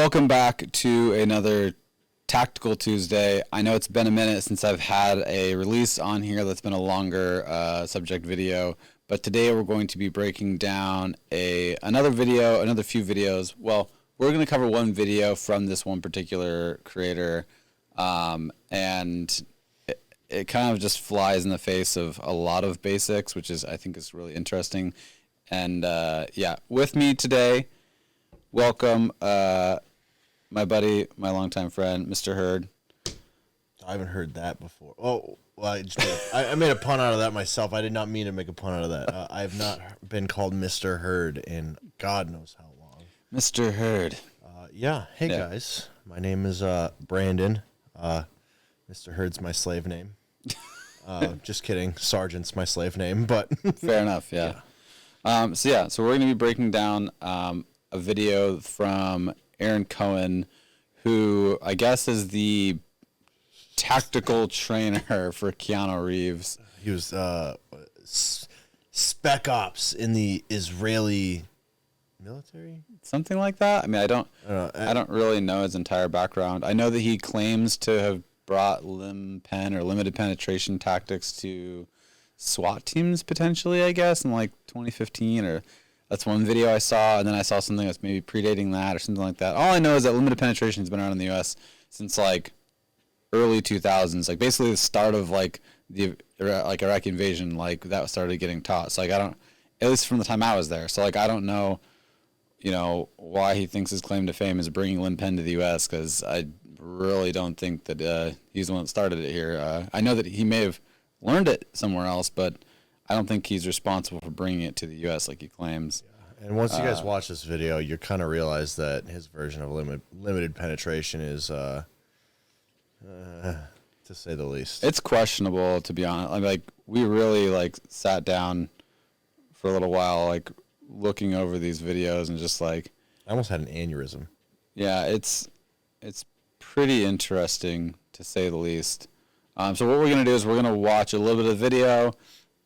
Welcome back to another Tactical Tuesday. I know it's been a minute since I've had a release on here that's been a longer subject video, but today we're going to be breaking down another few videos. Well, we're going to cover one video from this one particular creator, and it kind of just flies in the face of a lot of basics, which I think is really interesting. And with me today, welcome my buddy, my longtime friend, Mr. Hurd. I haven't heard that before. Oh, well, I made a pun out of that myself. I did not mean to make a pun out of that. I have not been called Mr. Hurd in God knows how long. Mr. Hurd. Hey guys. My name is Brandon. Mr. Hurd's my slave name. Just kidding. Sergeant's my slave name, but fair enough, yeah. So we're going to be breaking down a video from Aaron Cohen, who I guess is the tactical trainer for Keanu Reeves. He was spec ops in the Israeli military, something like that. I mean, I don't really know his entire background. I know that he claims to have brought Limpen or limited penetration tactics to SWAT teams potentially, I guess, in like 2015 or. That's one video I saw, and then I saw something that's maybe predating that or something like that. All I know is that limited penetration has been around in the U.S. since like early 2000s, like basically the start of like the Iraqi invasion, like that started getting taught. So like at least from the time I was there. So like I don't know, why he thinks his claim to fame is bringing Limpen to the U.S. because I really don't think that he's the one that started it here. I know that he may have learned it somewhere else, but I don't think he's responsible for bringing it to the U.S. like he claims. Yeah. And once you guys watch this video, you kind of realize that his version of limited penetration is, to say the least, it's questionable, to be honest. Like we really sat down for a little while, like looking over these videos and just like I almost had an aneurysm. Yeah, it's pretty interesting to say the least. So what we're gonna do is we're gonna watch a little bit of the video.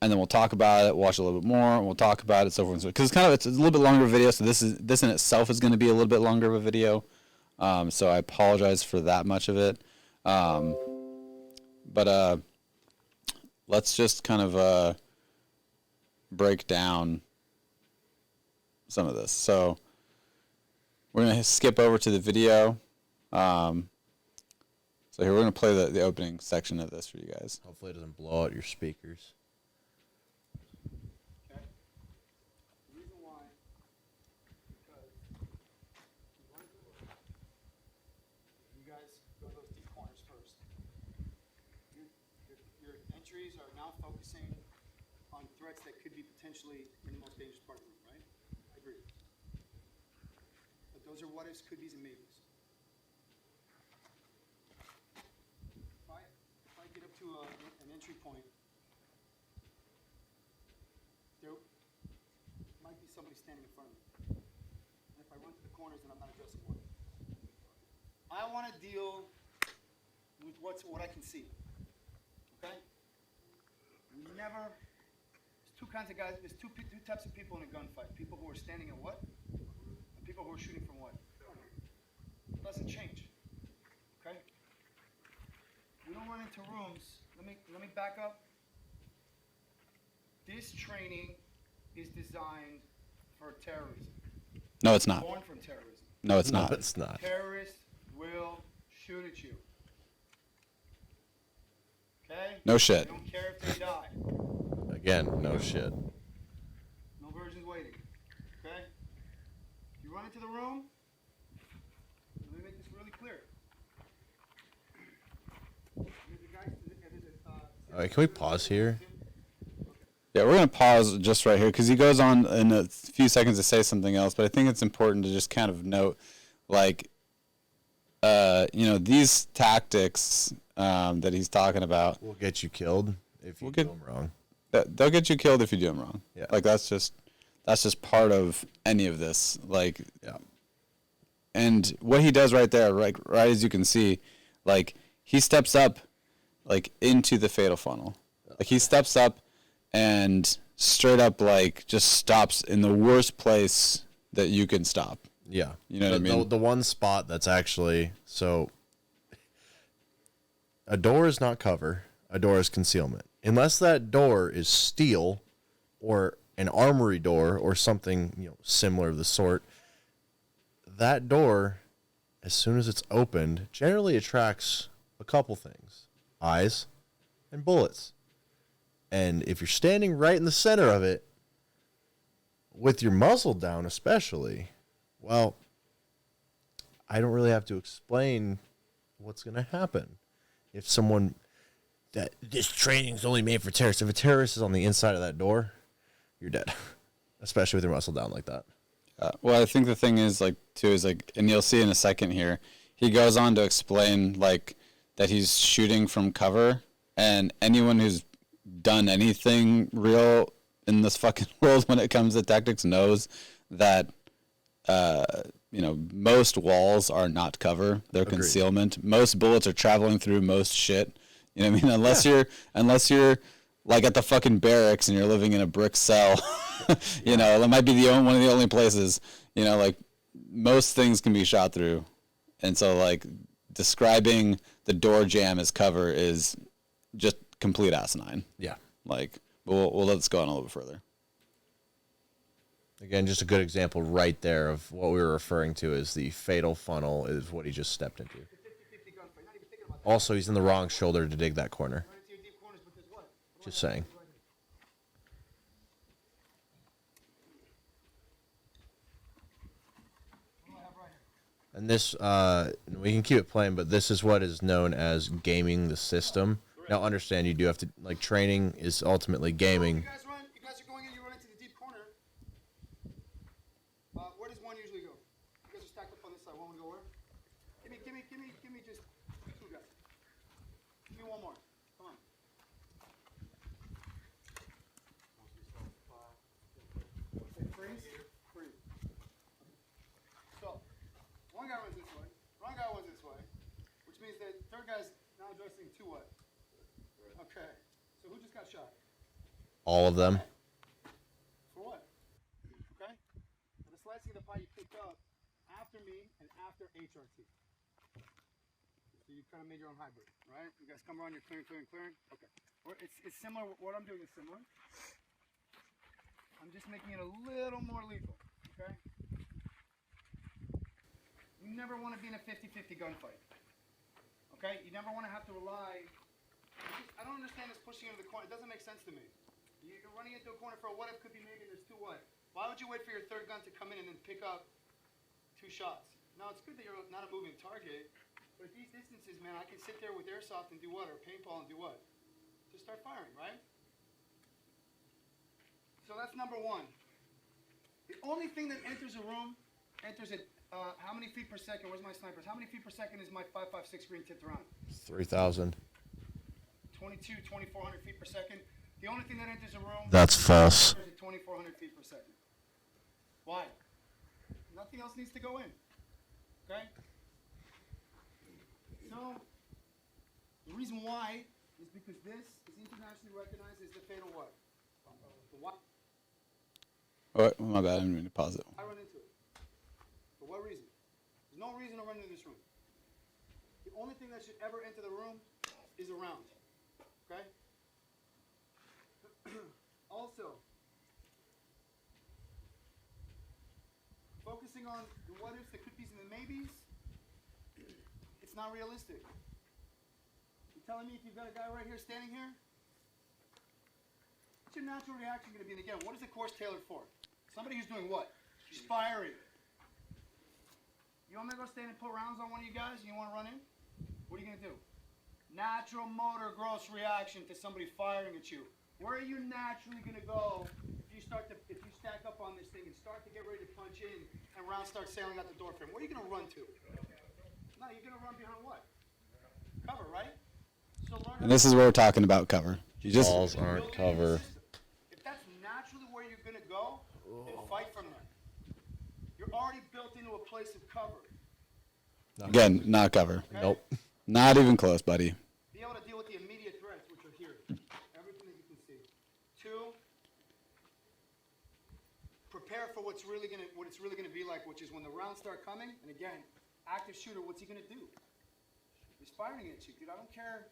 And then we'll talk about it, watch a little bit more, and we'll talk about it, so forth and so forth. Because it's a little bit longer video, so this in itself is going to be a little bit longer of a video. So I apologize for that much of it. But let's just kind of break down some of this. So we're going to skip over to the video. So here we're going to play the opening section of this for you guys. Hopefully it doesn't blow out your speakers. Are now focusing on threats that could be potentially in the most dangerous part of the room, right? I agree. But those are what ifs, could be's, and maybes. If I get up to an entry point, there might be somebody standing in front of me. And if I run to the corners, then I'm not addressing what. I want to deal with what I can see. Okay? There's two kinds of guys, there's two types of people in a gunfight. People who are standing at what? And people who are shooting from what? It doesn't change. Okay? We don't run into rooms. Let me back up. This training is designed for terrorism. No, it's not. Born from terrorism. No, it's not. No, it's not. Terrorists will shoot at you. Okay? No shit. They don't care if they die. Again, no shit. No virgins waiting. Okay? You run into the room, let me make this really clear. All right, can we pause here? Yeah, we're going to pause just right here because he goes on in a few seconds to say something else, but I think it's important to just kind of note, these tactics that he's talking about will get you killed if you do them wrong. They'll get you killed if you do them wrong. Yeah. Like that's just part of any of this. Like, yeah. And what he does right there, right as you can see, like he steps up, like into the fatal funnel. Like he steps up and straight up like just stops in the worst place that you can stop. Yeah. You know what I mean? The one spot that's actually, so a door is not cover, a door is concealment. Unless that door is steel or an armory door or something, similar of the sort, that door, as soon as it's opened, generally attracts a couple things: eyes and bullets. And if you're standing right in the center of it, with your muzzle down especially, well, I don't really have to explain what's going to happen. If someone, that this training is only made for terrorists, if a terrorist is on the inside of that door, you're dead, especially with your muscle down like that. Well, I think the thing is, and you'll see in a second here, he goes on to explain, that he's shooting from cover, and anyone who's done anything real in this fucking world when it comes to tactics knows that, most walls are not cover. They're Agreed. concealment. Most bullets are traveling through most shit. You know what I mean? Unless you're like at the fucking barracks and you're living in a brick cell, that might be one of the only places, most things can be shot through. And so describing the door jam as cover is just complete asinine. Yeah. We'll let this go on a little bit further. Again, just a good example right there of what we were referring to as the fatal funnel is what he just stepped into. Also, he's in the wrong shoulder to dig that corner. Just saying. And this, we can keep it plain, but this is what is known as gaming the system. Now, understand, you do have to, training is ultimately gaming. You guys are going in, you run into the deep corner. Where does one usually go? You guys are stacked up on this side. One would go where? Give me just two guys. Give me one more. Come on. Freeze. So, one guy runs this way. One guy runs this way. Which means that third guy's now addressing to what? Okay. So who just got shot? All of them. For what? Okay? And the slicing of the pie you picked up after me and after HRT. So you kind of made your own hybrid, right? You guys come around, you're clearing. Okay. It's similar. What I'm doing is similar. I'm just making it a little more lethal, okay? You never want to be in a 50-50 gunfight, okay? You never want to have to rely. I don't understand this pushing into the corner. It doesn't make sense to me. You're running into a corner for a what if, could be maybe, there's two what. Why would you wait for your third gun to come in and then pick up two shots? Now, it's good that you're not a moving target, but at these distances, man, I can sit there with airsoft and do what? Or paintball and do what? Just start firing, right? So that's number one. The only thing that enters a room, enters at how many feet per second? Where's my snipers? How many feet per second is my 5.56 green tipped around? 3,000. 2,400 feet per second. The only thing that enters a room. That's false. Is at 2,400 feet per second. Why? Nothing else needs to go in. Okay? So, the reason why is because this is internationally recognized as the fatal what? The what? Oh, my bad. I didn't mean to pause it. I run into it. For what reason? There's no reason to run into this room. The only thing that should ever enter the room is a round. Okay? Also, focusing on the what ifs, the could be's, and the maybes, it's not realistic. You're telling me if you've got a guy right here standing here, what's your natural reaction going to be? And again, what is the course tailored for? Somebody who's doing what? He's firing. You want me to go stand and put rounds on one of you guys and you want to run in? What are you going to do? Natural motor gross reaction to somebody firing at you. Where are you naturally going to go if you stack up on this thing and start to get ready to punch in and rounds start sailing out the door frame? Where are you going to run to? No, you're going to run behind what? Cover, right? So learn. And this is where we're talking about cover. You just Balls aren't cover. If that's naturally where you're going to go, then fight from there. You're already built into a place of cover. again, not cover. Okay? Nope. Not even close, buddy. Be able to deal with the immediate threats, which are here. Everything that you can see. 2, prepare for what's what it's really gonna be like, which is when the rounds start coming. And again, active shooter, what's he gonna do? He's firing at you, dude. I don't care.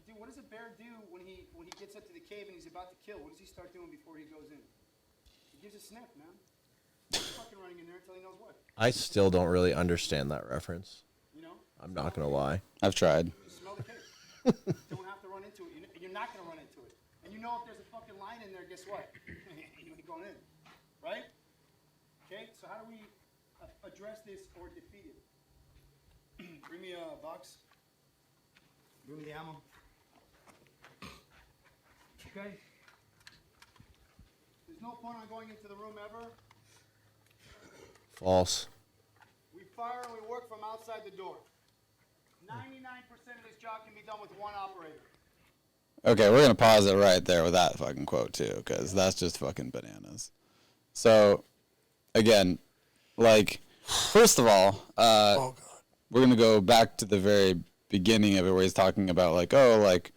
Dude, what does a bear do when he gets up to the cave and he's about to kill? What does he start doing before he goes in? He gives a sniff, man. He's fucking running in there until he knows what. I still don't really understand that reference. You know? I'm not gonna lie. I've tried. You smell the cave. Don't have to run into it. You're not gonna run into it. And you know if there's a fucking line in there, guess what? You ain't going in, right? Okay. So how do we address this or defeat it? Bring me a box. Bring me the ammo. Okay. There's no point on going into the room ever. False. We fire and we work from outside the door. 99% of this job can be done with one operator. Okay, we're gonna pause it right there with that fucking quote too, because that's just fucking bananas. So, again, like, first of all, Oh God. we're gonna go back to the very beginning of it, where he's talking about like, oh, like